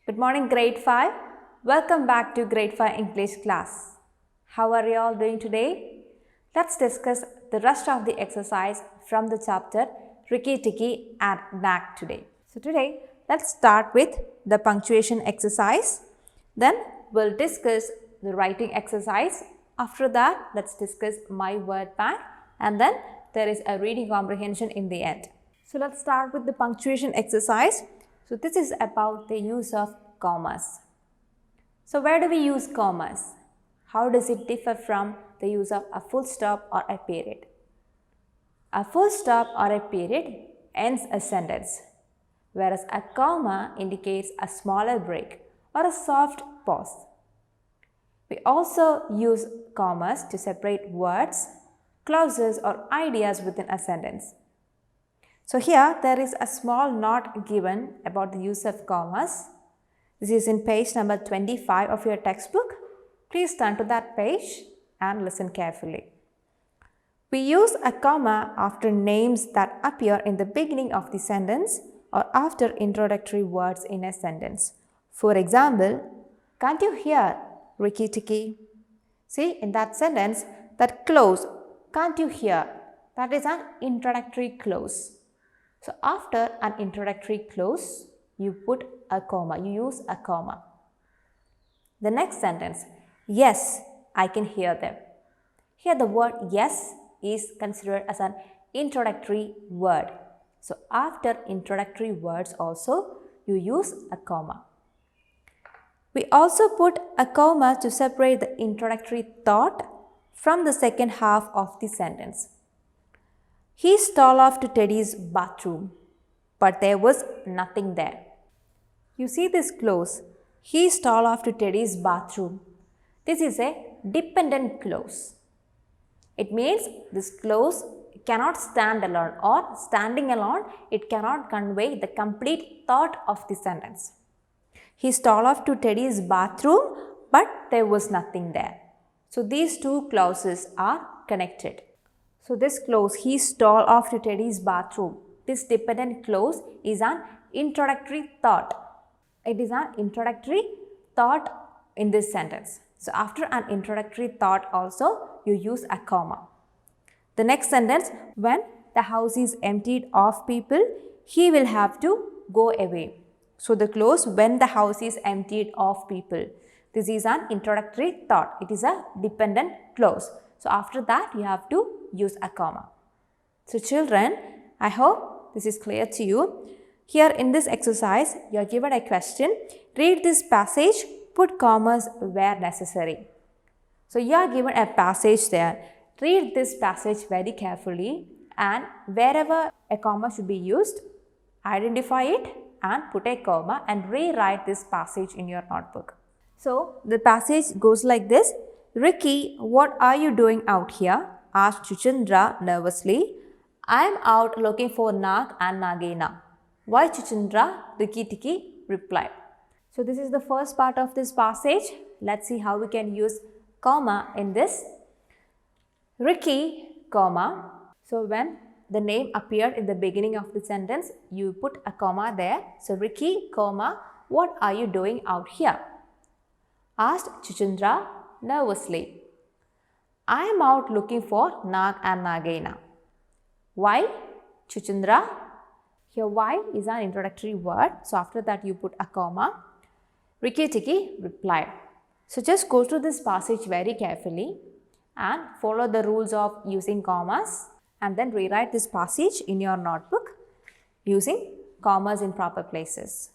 Good morning, grade 5. Welcome back to grade 5 English class. How are you all doing today? Let's discuss the rest of the exercise from the chapter Rikki Tikki and Knack today. So today, let's start with the punctuation exercise. Then we'll discuss the writing exercise. After that, let's discuss my word bank, and then there is a reading comprehension in the end. So let's start with the punctuation exercise. So this is about the use of commas. So where do we use commas? How does it differ from the use of a full stop or a period? A full stop or a period ends a sentence, whereas a comma indicates a smaller break or a soft pause. We also use commas to separate words, clauses or ideas within a sentence. So here there is a small note given about the use of commas. This is in page number 25 of your textbook. Please turn to that page and listen carefully. We use a comma after names that appear in the beginning of the sentence or after introductory words in a sentence. For example, can't you hear Rikki Tikki? See, in that sentence, that clause, can't you hear? That is an introductory clause. So after an introductory clause, you put a comma, you use a comma. The next sentence, yes, I can hear them. Here the word yes is considered as an introductory word. So after introductory words also, you use a comma. We also put a comma to separate the introductory thought from the second half of the sentence. He stole off to Teddy's bathroom, but there was nothing there. You see this clause, he stole off to Teddy's bathroom. This is a dependent clause. It means this clause cannot stand alone, or standing alone, it cannot convey the complete thought of the sentence. He stole off to Teddy's bathroom, but there was nothing there. So these two clauses are connected. So this clause, he stole off to Teddy's bathroom, this dependent clause is an introductory thought. It is an introductory thought in this sentence. So after an introductory thought also, you use a comma. The next sentence, when the house is emptied of people, he will have to go away. So the clause, when the house is emptied of people, this is an introductory thought. It is a dependent clause. So after that, you have to use a comma. So children, I hope this is clear to you. Here in this exercise, you are given a question. Read this passage, put commas where necessary. So you are given a passage there. Read this passage very carefully, and wherever a comma should be used, identify it and put a comma and rewrite this passage in your notebook. So the passage goes like this. Rikki, what are you doing out here? Asked Chuchundra nervously. I am out looking for Nag and Nagina. Why Chuchundra? Rikki Tikki replied. So this is the first part of this passage. Let's see how we can use comma in this. Rikki, comma. So when the name appeared in the beginning of the sentence, you put a comma there. So Rikki, comma, what are you doing out here? Asked Chuchundra nervously. I am out looking for Nag and Nagina. Why? Chuchundra. Here why is an introductory word. So after that you put a comma. Rikki Tikki replied. So just go through this passage very carefully and follow the rules of using commas, and then rewrite this passage in your notebook using commas in proper places.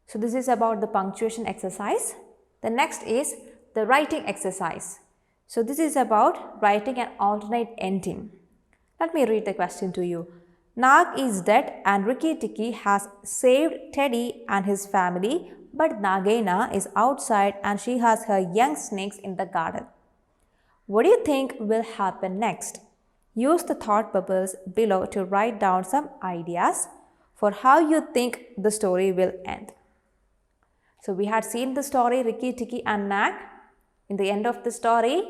So this is about the punctuation exercise. The next is the writing exercise. So this is about writing an alternate ending. Let me read the question to you. Nag is dead and Rikki Tikki has saved Teddy and his family, but Nagaina is outside and she has her young snakes in the garden. What do you think will happen next? Use the thought bubbles below to write down some ideas for how you think the story will end. So we had seen the story Rikki Tikki and Nag. In the end of the story,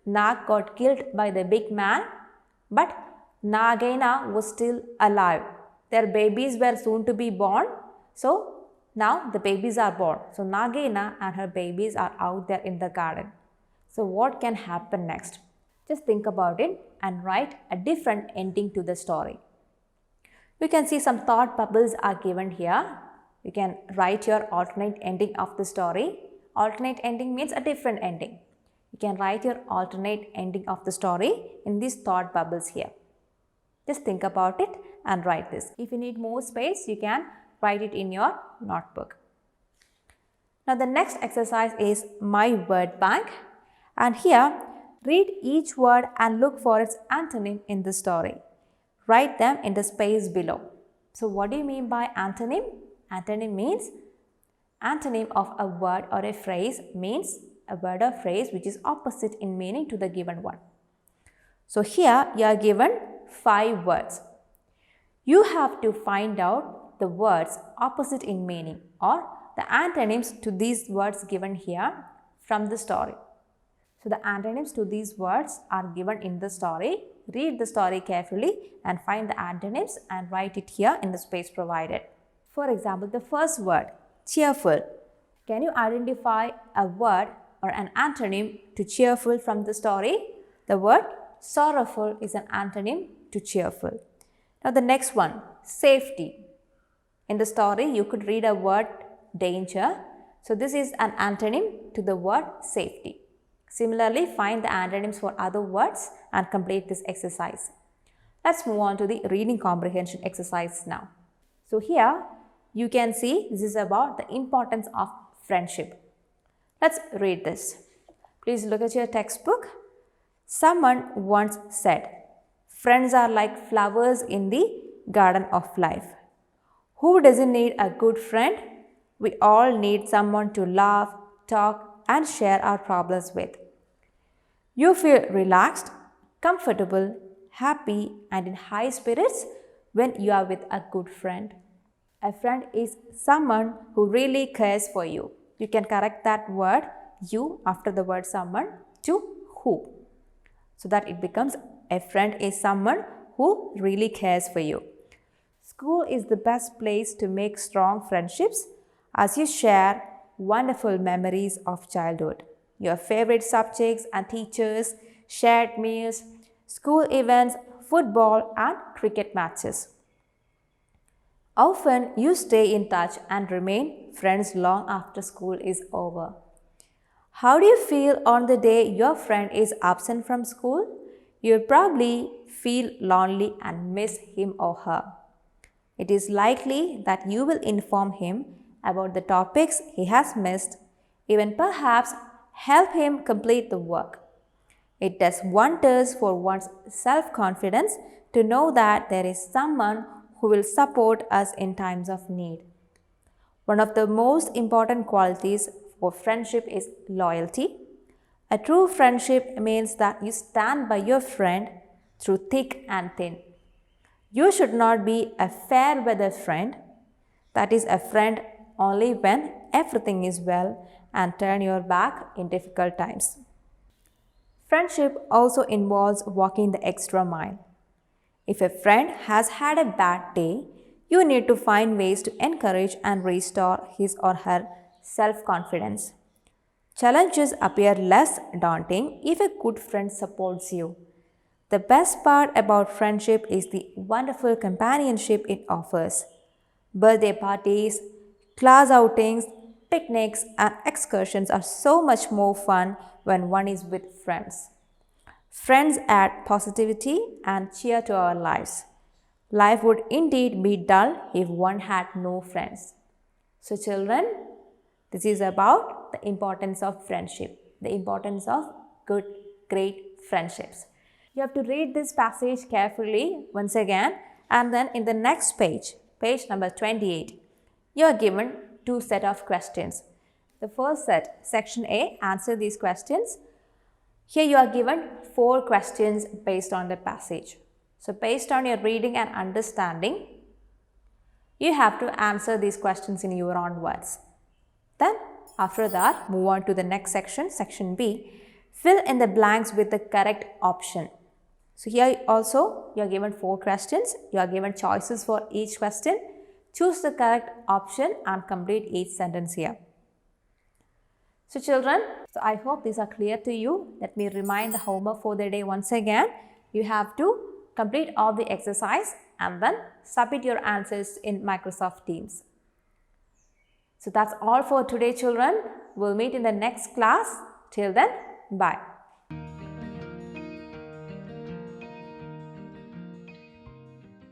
Nag got killed by the big man, but Nagaina was still alive. Their babies were soon to be born. So Now the babies are born. So Nagina and her babies are out there in the garden. So what can happen next? Just think about it and write a different ending to the story. You can see some thought bubbles are given here. You can write your alternate ending of the story. Alternate ending means a different ending. You can write your alternate ending of the story in these thought bubbles here. Just think about it and write this. If you need more space, you can write it in your notebook. Now the next exercise is My Word Bank, and here read each word and look for its antonym in the story. Write them in the space below. So what do you mean by antonym? Antonym means antonym of a word or a phrase means a word or phrase which is opposite in meaning to the given one. So here you are given 5 words. You have to find out the words opposite in meaning or the antonyms to these words given here from the story. So the antonyms to these words are given in the story. Read the story carefully and find the antonyms and write it here in the space provided. For example, the first word, cheerful. Can you identify a word or an antonym to cheerful from the story? The word sorrowful is an antonym to cheerful. Now the next one, safety. In the story, you could read a word danger. So this is an antonym to the word safety. Similarly, find the antonyms for other words and complete this exercise. Let's move on to the reading comprehension exercise now. So here you can see this is about the importance of friendship. Let's read this. Please look at your textbook. Someone once said, friends are like flowers in the garden of life. Who doesn't need a good friend? We all need someone to laugh, talk, and share our problems with. You feel relaxed, comfortable, happy, and in high spirits when you are with a good friend. A friend is someone who really cares for you. You can correct that word you after the word someone to who, so that it becomes a friend is someone who really cares for you. School is the best place to make strong friendships as you share wonderful memories of childhood. Your favorite subjects and teachers, shared meals, school events, football and cricket matches. Often you stay in touch and remain friends long after school is over. How do you feel on the day your friend is absent from school? You'll probably feel lonely and miss him or her. It is likely that you will inform him about the topics he has missed, even perhaps help him complete the work. It does wonders for one's self-confidence to know that there is someone who will support us in times of need. One of the most important qualities for friendship is loyalty. A true friendship means that you stand by your friend through thick and thin. You should not be a fair weather friend, that is a friend only when everything is well, and turn your back in difficult times. Friendship also involves walking the extra mile. If a friend has had a bad day, you need to find ways to encourage and restore his or her self-confidence. Challenges appear less daunting if a good friend supports you. The best part about friendship is the wonderful companionship it offers. Birthday parties, class outings, picnics and excursions are so much more fun when one is with friends. Friends add positivity and cheer to our lives. Life would indeed be dull if one had no friends. So children, this is about the importance of friendship, the importance of good, great friendships. You have to read this passage carefully once again, and then in the next page, page number 28, you are given 2 sets of questions. The first set, section A, answer these questions. Here you are given 4 questions based on the passage. So based on your reading and understanding, you have to answer these questions in your own words. Then after that, move on to the next section, section B. Fill in the blanks with the correct option. So here also you are given 4 questions. You are given choices for each question. Choose the correct option and complete each sentence here. So children, I hope these are clear to you. Let me remind the homework for the day once again. You have to complete all the exercise and then submit your answers in Microsoft Teams. So that's all for today, children. We'll meet in the next class. Till then, bye.